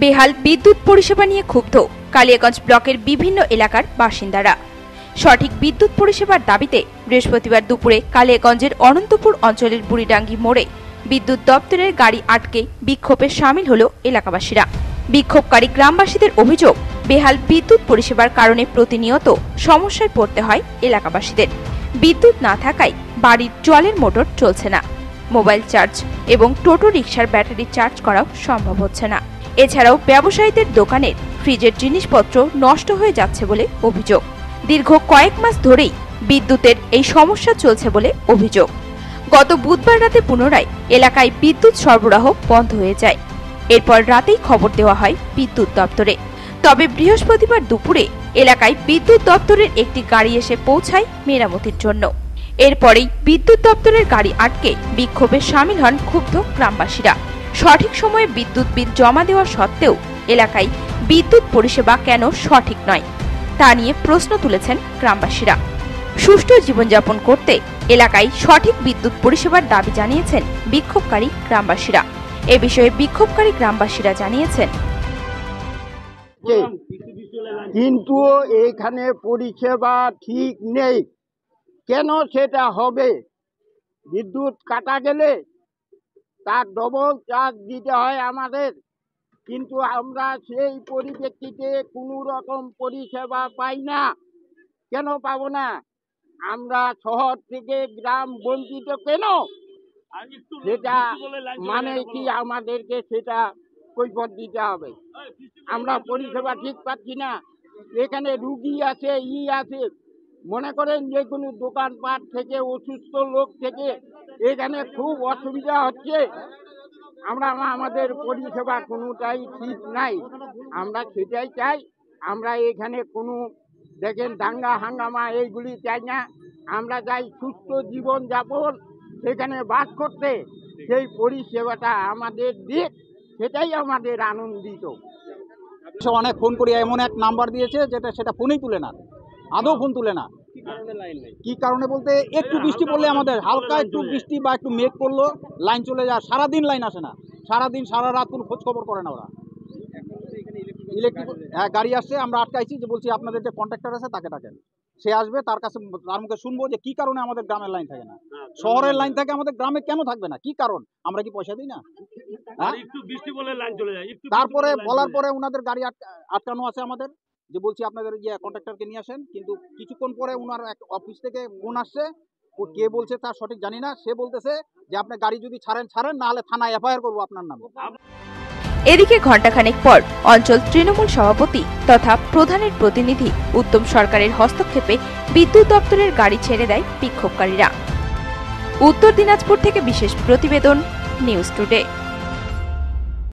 বেহাল বিদ্যুৎ পরিষেবা নিয়ে ক্ষুব্ধ কালিয়াগঞ্জ ব্লকের বিভিন্ন এলাকার বাসিন্দারা। সঠিক বিদ্যুৎ পরিষেবার দাবিতে বৃহস্পতিবার দুপুরে কালিয়াগঞ্জের অনন্তপুর অঞ্চলের বুড়িডাঙ্গি মোড়ে বিদ্যুৎ দপ্তরের গাড়ি আটকে বিক্ষোভে শামিল হল এলাকাবাসীরা। বিক্ষোভকারী গ্রামবাসীদের অভিযোগ, বেহাল বিদ্যুৎ পরিষেবার কারণে প্রতিনিয়ত সমস্যায় পড়তে হয় এলাকাবাসীদের। বিদ্যুৎ না থাকায় বাড়ির জলের মোটর চলছে না, মোবাইল চার্জ এবং টোটো রিকশার ব্যাটারি চার্জ করাও সম্ভব হচ্ছে না। এছাড়াও ব্যবসায়ীদের দোকানের ফ্রিজের জিনিসপত্র নষ্ট হয়ে যাচ্ছে বলে অভিযোগ। দীর্ঘ কয়েক মাস ধরেই বিদ্যুতের এই সমস্যা চলছে বলে অভিযোগ। গত বুধবার রাতে পুনরায় এলাকায় বিদ্যুৎ সরবরাহ বন্ধ হয়ে যায়। এরপর রাতেই খবর দেওয়া হয় বিদ্যুৎ দপ্তরে। তবে বৃহস্পতিবার দুপুরে এলাকায় বিদ্যুৎ দপ্তরের একটি গাড়ি এসে পৌঁছায় মেরামতির জন্য। এরপরেই বিদ্যুৎ দপ্তরের গাড়ি আটকে বিক্ষোভে শামিল হন ক্ষুব্ধ গ্রামবাসীরা। সঠিক সময়ে বিদ্যুৎ বিল জমা দেওয়া সত্ত্বেও এলাকায় বিদ্যুৎ পরিষেবা কেন সঠিক নয় তা নিয়ে প্রশ্ন তুলেছেন গ্রামবাসীরা। সুষ্ঠু জীবনযাপন করতে এলাকায় সঠিক বিদ্যুৎ পরিষেবার দাবি জানিয়েছেন বিক্ষোভকারী গ্রামবাসীরা। এ বিষয়ে বিক্ষোভকারী গ্রামবাসীরা জানিয়েছেন, কিন্তু এখানে পরিষেবা ঠিক নেই। কেন সেটা হবে? বিদ্যুৎ কাটা গেলে তার ডবল চার্জ দিতে হয় আমাদের, কিন্তু আমরা সেই পরিপ্রেক্ষিতে কোনো রকম পরিষেবা পাই না। কেন পাবো না? আমরা শহর থেকে গ্রাম বঞ্চিত কেন? সেটা মানে কি আমাদেরকে সেটা কৈফিয়ত দিতে হবে। আমরা পরিষেবা ঠিক পাচ্ছি না। এখানে রুগী আছে, আছে, মনে করেন যে কোনো দোকানপাট থেকে অসুস্থ লোক থেকে এখানে খুব অসুবিধা হচ্ছে। আমরা আমাদের পরিষেবা কোনোটাই ঠিক নাই। আমরা সেটাই চাই। আমরা এখানে কোনো দেখেন দাঙ্গা হাঙ্গামা এইগুলি চাই না। আমরা চাই সুস্থ জীবন যাপন, সেখানে বাস করতে। সেই পরিষেবাটা আমাদের দিক, সেটাই আমাদের আনন্দিত। অনেক ফোন করি, এমন এক নাম্বার দিয়েছে যেটা সেটা ফোনেই তুলে না, আদৌ ফোন তুলে না। কি কারণে বলতে, একটু বৃষ্টি পড়লে আমাদের হালকা একটু বৃষ্টি বা একটু মেঘ পড়লো লাইন চলে যায়, সারাদিন লাইন আসে না, সারাদিন সারা রাত কোনো খোঁজ খবর করে না ওরা। ইলেকট্রিক গাড়ি আসছে, আমরা আটকাইছি, যে বলছি আপনাদের যে কন্ট্রাক্টর আছে তাকে ডাকেন, সে আসবে, তার কাছে তার মুখে শুনবো যে কি কারণে আমাদের গ্রামের লাইন থাকে না, শহরের লাইন থাকে, আমাদের গ্রামে কেন থাকবে না, কি কারণ? আমরা কি পয়সা দিই না? তারপরে বলার পরে ওনাদের গাড়ি আটকানো আছে আমাদের, যে বলছি আপনাদের কন্ট্রাক্টরকে নিয়ে আসেন, কিন্তু কিছুক্ষণ পরে ওনার এক অফিস থেকে ফোন আসছে, কে বলছে তার সঠিক জানি না, সে বলতেছে যে আপনি গাড়ি যদি ছাড়েন না হলে থানায় এফআইআর করবো আপনার নামে। এদিকে ঘণ্টাখানেক পর অঞ্চল তৃণমূল সভাপতি তথা প্রধানের প্রতিনিধি উত্তম সরকারের হস্তক্ষেপে বিদ্যুৎ দপ্তরের গাড়ি ছেড়ে দেয় বিক্ষোভকারীরা। উত্তর দিনাজপুর থেকে বিশেষ প্রতিবেদন, নিউজ টুডে।